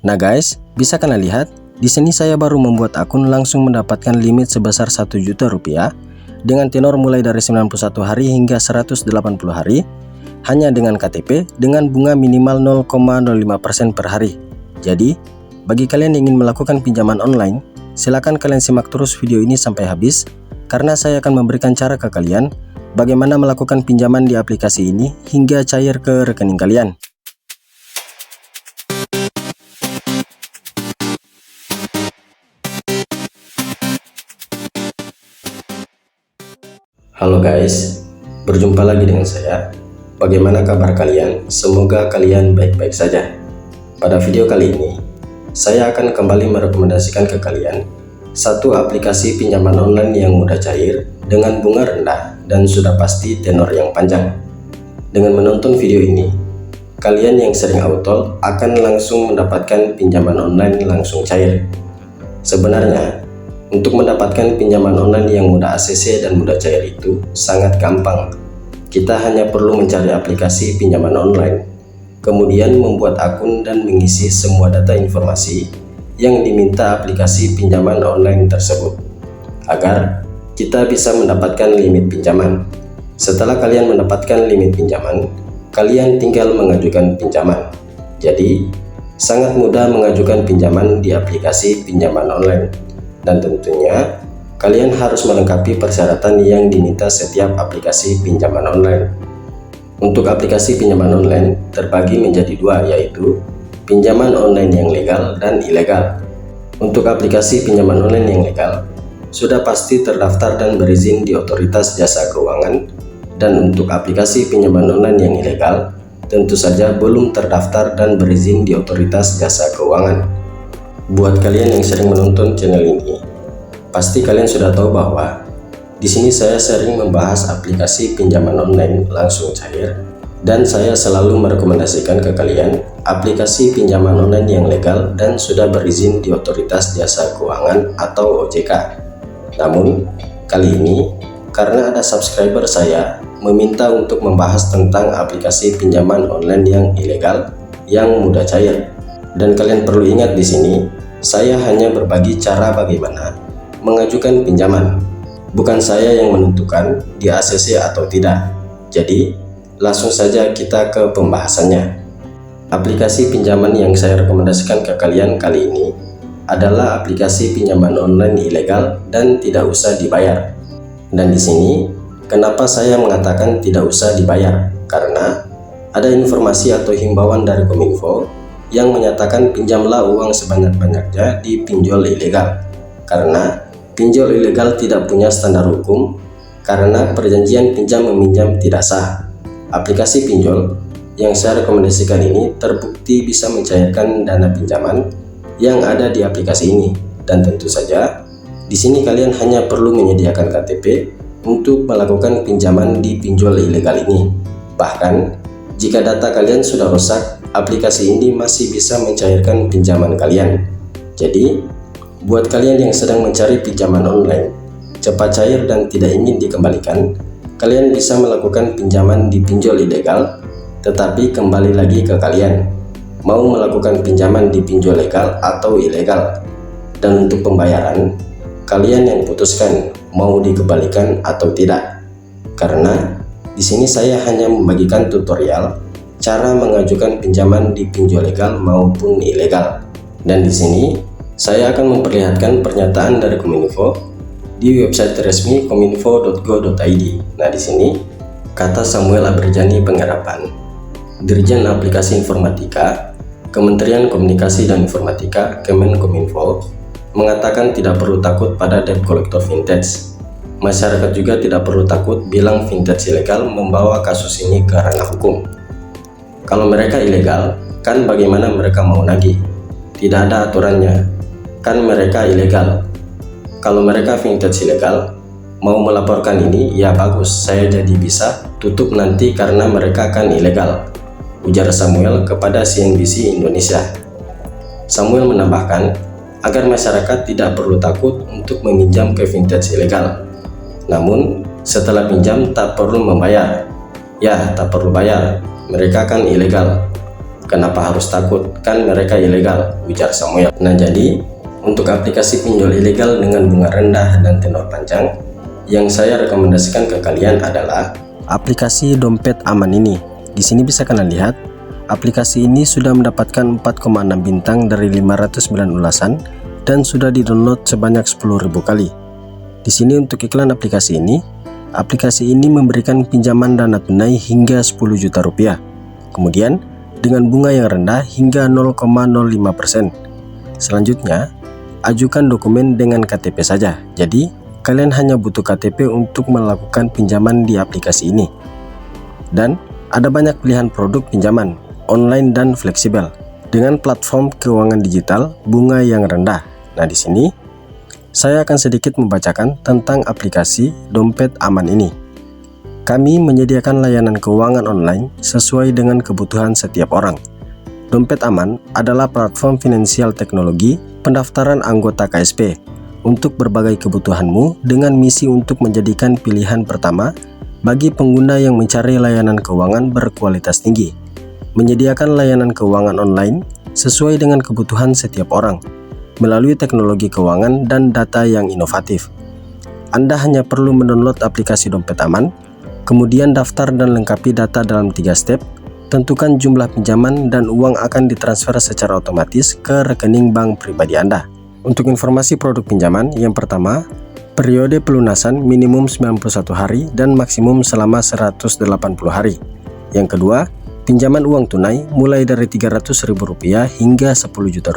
Nah guys, bisa kalian lihat, di sini saya baru membuat akun langsung mendapatkan limit sebesar 1 juta rupiah dengan tenor mulai dari 91 hari hingga 180 hari hanya dengan KTP dengan bunga minimal 0,05% per hari. Jadi, bagi kalian yang ingin melakukan pinjaman online, silakan kalian simak terus video ini sampai habis karena saya akan memberikan cara ke kalian bagaimana melakukan pinjaman di aplikasi ini hingga cair ke rekening kalian. Halo guys, berjumpa lagi dengan saya. Bagaimana kabar kalian? Semoga kalian baik-baik saja. Pada video kali ini, saya akan kembali merekomendasikan ke kalian satu aplikasi pinjaman online yang mudah cair dengan bunga rendah dan sudah pasti tenor yang panjang. Dengan menonton video ini, kalian yang sering auto akan langsung mendapatkan pinjaman online langsung cair. Sebenarnya, untuk mendapatkan pinjaman online yang mudah ACC dan mudah cair itu sangat gampang. Kita hanya perlu mencari aplikasi pinjaman online, kemudian membuat akun dan mengisi semua data informasi yang diminta aplikasi pinjaman online tersebut, agar kita bisa mendapatkan limit pinjaman. Setelah kalian mendapatkan limit pinjaman, kalian tinggal mengajukan pinjaman. Jadi, sangat mudah mengajukan pinjaman di aplikasi pinjaman online. Dan tentunya, kalian harus melengkapi persyaratan yang diminta setiap aplikasi pinjaman online. Untuk aplikasi pinjaman online terbagi menjadi dua, yaitu pinjaman online yang legal dan ilegal. Untuk aplikasi pinjaman online yang legal, sudah pasti terdaftar dan berizin di Otoritas Jasa Keuangan, dan untuk aplikasi pinjaman online yang ilegal, tentu saja belum terdaftar dan berizin di Otoritas Jasa Keuangan. Buat kalian yang sering menonton channel ini, pasti kalian sudah tahu bahwa di sini saya sering membahas aplikasi pinjaman online langsung cair, dan saya selalu merekomendasikan ke kalian aplikasi pinjaman online yang legal dan sudah berizin di Otoritas Jasa Keuangan atau OJK. Namun, kali ini karena ada subscriber saya meminta untuk membahas tentang aplikasi pinjaman online yang ilegal yang mudah cair. Dan kalian perlu ingat di sini, saya hanya berbagi cara bagaimana mengajukan pinjaman. Bukan saya yang menentukan di ACC atau tidak. Jadi, langsung saja kita ke pembahasannya. Aplikasi pinjaman yang saya rekomendasikan ke kalian kali ini adalah aplikasi pinjaman online ilegal dan tidak usah dibayar. Dan di sini, kenapa saya mengatakan tidak usah dibayar? Karena ada informasi atau himbauan dari Kominfo yang menyatakan pinjamlah uang sebanyak-banyaknya di pinjol ilegal. Karena pinjol ilegal tidak punya standar hukum, karena perjanjian pinjam meminjam tidak sah. Aplikasi pinjol yang saya rekomendasikan ini terbukti bisa mencairkan dana pinjaman yang ada di aplikasi ini, dan tentu saja di sini kalian hanya perlu menyediakan KTP untuk melakukan pinjaman di pinjol ilegal ini. Bahkan jika data kalian sudah rusak, aplikasi ini masih bisa mencairkan pinjaman kalian. Jadi, buat kalian yang sedang mencari pinjaman online cepat cair dan tidak ingin dikembalikan, kalian bisa melakukan pinjaman di pinjol ilegal, tetapi kembali lagi ke kalian mau melakukan pinjaman di pinjol legal atau ilegal. Dan untuk pembayaran, kalian yang putuskan mau dikembalikan atau tidak. Karena di sini saya hanya membagikan tutorial cara mengajukan pinjaman di pinjol legal maupun ilegal. Dan di sini saya akan memperlihatkan pernyataan dari Kominfo di website resmi kominfo.go.id. Nah, di sini kata Samuel Aberjani Penggarapan, Dirjen Aplikasi Informatika, Kementerian Komunikasi dan Informatika, Kemenkominfo, mengatakan tidak perlu takut pada debt collector vintage. Masyarakat juga tidak perlu takut bilang vintage ilegal membawa kasus ini ke ranah hukum. Kalau mereka ilegal, kan bagaimana mereka mau nagih? Tidak ada aturannya, kan mereka ilegal. Kalau mereka vintage ilegal, mau melaporkan ini, ya bagus, saya jadi bisa tutup nanti karena mereka kan ilegal, ujar Samuel kepada CNBC Indonesia. Samuel menambahkan agar masyarakat tidak perlu takut untuk meminjam ke vintage ilegal. Namun, setelah pinjam tak perlu membayar. Ya, tak perlu bayar, mereka kan ilegal. Kenapa harus takut? Kan mereka ilegal, ujar Samuel. Nah jadi, untuk aplikasi pinjol ilegal dengan bunga rendah dan tenor panjang, yang saya rekomendasikan ke kalian adalah aplikasi Dompet Aman ini. Di sini bisa kalian lihat, aplikasi ini sudah mendapatkan 4,6 bintang dari 509 ulasan dan sudah di-download sebanyak 10.000 kali. Di sini untuk iklan aplikasi ini memberikan pinjaman dana tunai hingga 10 juta rupiah. Kemudian, dengan bunga yang rendah hingga 0,05%. Selanjutnya, ajukan dokumen dengan KTP saja. Jadi, kalian hanya butuh KTP untuk melakukan pinjaman di aplikasi ini. Dan ada banyak pilihan produk pinjaman, online dan fleksibel, dengan platform keuangan digital bunga yang rendah. Nah, di sini saya akan sedikit membacakan tentang aplikasi Dompet Aman ini. Kami menyediakan layanan keuangan online sesuai dengan kebutuhan setiap orang. Dompet Aman adalah platform finansial teknologi pendaftaran anggota KSP untuk berbagai kebutuhanmu dengan misi untuk menjadikan pilihan pertama bagi pengguna yang mencari layanan keuangan berkualitas tinggi. Menyediakan layanan keuangan online sesuai dengan kebutuhan setiap orang melalui teknologi keuangan dan data yang inovatif. Anda hanya perlu mendownload aplikasi Dompet Aman, kemudian daftar dan lengkapi data dalam 3 step, tentukan jumlah pinjaman dan uang akan ditransfer secara otomatis ke rekening bank pribadi Anda. Untuk informasi produk pinjaman, yang pertama, periode pelunasan minimum 91 hari dan maksimum selama 180 hari. Yang kedua, pinjaman uang tunai mulai dari Rp300.000 hingga Rp10 juta.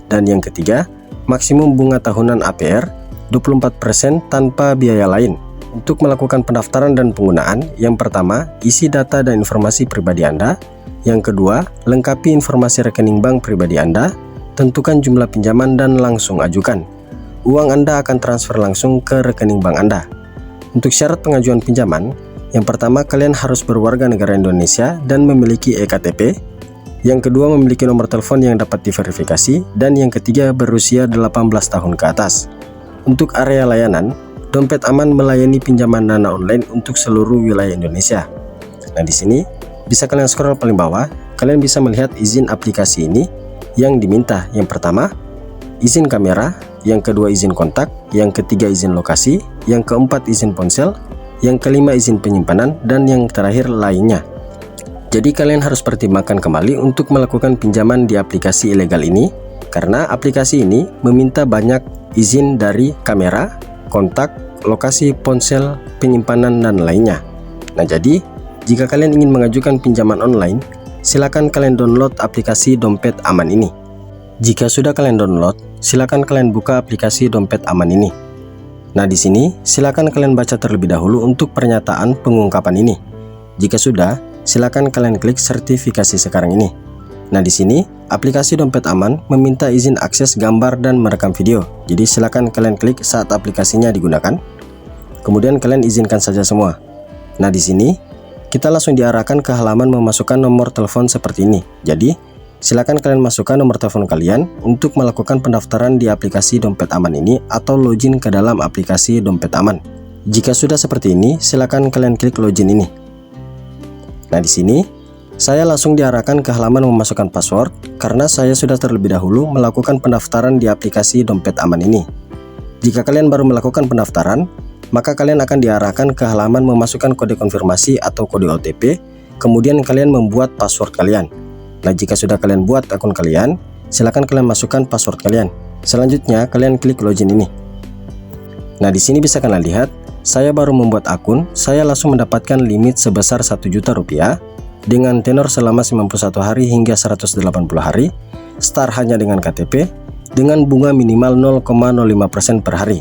Dan yang ketiga, maksimum bunga tahunan APR 24% tanpa biaya lain. Untuk melakukan pendaftaran dan penggunaan, yang pertama, isi data dan informasi pribadi Anda. Yang kedua, lengkapi informasi rekening bank pribadi Anda, tentukan jumlah pinjaman dan langsung ajukan. Uang Anda akan transfer langsung ke rekening bank Anda. Untuk syarat pengajuan pinjaman, yang pertama, kalian harus berwarga negara Indonesia dan memiliki eKTP. Yang kedua, memiliki nomor telepon yang dapat diverifikasi. Dan yang ketiga, berusia 18 tahun ke atas. Untuk area layanan, Dompet Aman melayani pinjaman dana online untuk seluruh wilayah Indonesia. Nah, di sini bisa kalian scroll paling bawah, kalian bisa melihat izin aplikasi ini yang diminta. Yang pertama, izin kamera, yang kedua izin kontak, yang ketiga izin lokasi, yang keempat izin ponsel, yang kelima izin penyimpanan, dan yang terakhir lainnya. Jadi kalian harus pertimbangkan kembali untuk melakukan pinjaman di aplikasi ilegal ini, karena aplikasi ini meminta banyak izin dari kamera, kontak, lokasi, ponsel, penyimpanan, dan lainnya. Nah, jadi jika kalian ingin mengajukan pinjaman online, silakan kalian download aplikasi Dompet Aman ini. Jika sudah kalian download, silakan kalian buka aplikasi Dompet Aman ini. Nah, di sini silakan kalian baca terlebih dahulu untuk pernyataan pengungkapan ini. Jika sudah, silakan kalian klik sertifikasi sekarang ini. Nah, di sini aplikasi Dompet Aman meminta izin akses gambar dan merekam video. Jadi silakan kalian klik saat aplikasinya digunakan. Kemudian kalian izinkan saja semua. Nah, di sini kita langsung diarahkan ke halaman memasukkan nomor telepon seperti ini. Jadi silakan kalian masukkan nomor telepon kalian untuk melakukan pendaftaran di aplikasi Dompet Aman ini atau login ke dalam aplikasi Dompet Aman. Jika sudah seperti ini, silakan kalian klik login ini. Nah, di sini saya langsung diarahkan ke halaman memasukkan password karena saya sudah terlebih dahulu melakukan pendaftaran di aplikasi Dompet Aman ini. Jika kalian baru melakukan pendaftaran, maka kalian akan diarahkan ke halaman memasukkan kode konfirmasi atau kode OTP, kemudian kalian membuat password kalian. Nah, jika sudah kalian buat akun kalian, silakan kalian masukkan password kalian. Selanjutnya, kalian klik login ini. Nah, di sini bisa kalian lihat, saya baru membuat akun, saya langsung mendapatkan limit sebesar Rp1 juta dengan tenor selama 91 hari hingga 180 hari, start hanya dengan KTP, dengan bunga minimal 0,05% per hari.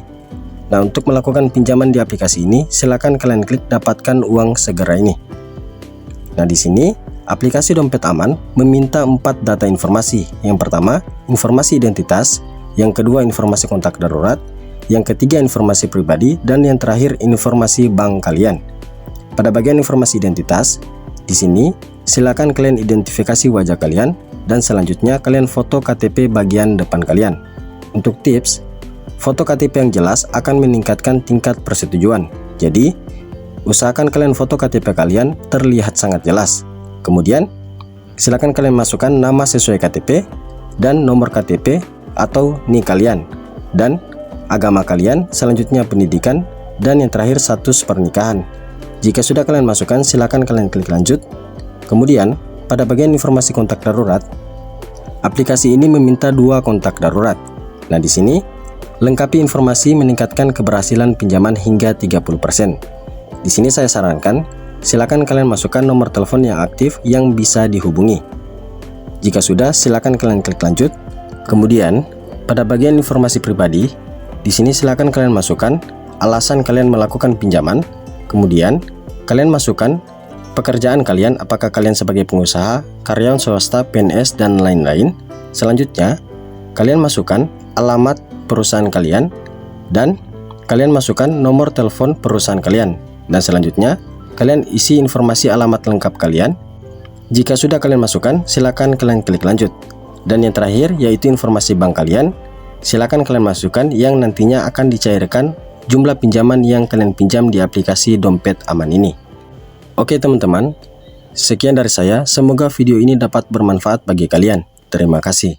Nah, untuk melakukan pinjaman di aplikasi ini, silakan kalian klik dapatkan uang segera ini. Nah, di sini aplikasi Dompet Aman meminta 4 data informasi. Yang pertama, informasi identitas, yang kedua informasi kontak darurat, yang ketiga informasi pribadi, dan yang terakhir informasi bank kalian. Pada bagian informasi identitas, di sini silakan kalian identifikasi wajah kalian dan selanjutnya kalian foto KTP bagian depan kalian. Untuk tips, foto KTP yang jelas akan meningkatkan tingkat persetujuan. Jadi, usahakan kalian foto KTP kalian terlihat sangat jelas. Kemudian, silakan kalian masukkan nama sesuai KTP dan nomor KTP atau NIK kalian, dan agama kalian, selanjutnya pendidikan, dan yang terakhir status pernikahan. Jika sudah kalian masukkan, silakan kalian klik lanjut. Kemudian pada bagian informasi kontak darurat, aplikasi ini meminta 2 kontak darurat. Nah, di sini lengkapi informasi meningkatkan keberhasilan pinjaman hingga 30%. Di sini saya sarankan silakan kalian masukkan nomor telepon yang aktif yang bisa dihubungi. Jika sudah, silakan kalian klik lanjut. Kemudian pada bagian informasi pribadi, di sini silakan kalian masukkan alasan kalian melakukan pinjaman. Kemudian kalian masukkan pekerjaan kalian, apakah kalian sebagai pengusaha, karyawan swasta, PNS, dan lain-lain. Selanjutnya kalian masukkan alamat perusahaan kalian, dan kalian masukkan nomor telepon perusahaan kalian. Dan selanjutnya kalian isi informasi alamat lengkap kalian. Jika sudah kalian masukkan, silakan kalian klik lanjut. Dan yang terakhir yaitu informasi bank kalian. Silakan kalian masukkan yang nantinya akan dicairkan jumlah pinjaman yang kalian pinjam di aplikasi Dompet Aman ini. Oke teman-teman, sekian dari saya. Semoga video ini dapat bermanfaat bagi kalian. Terima kasih.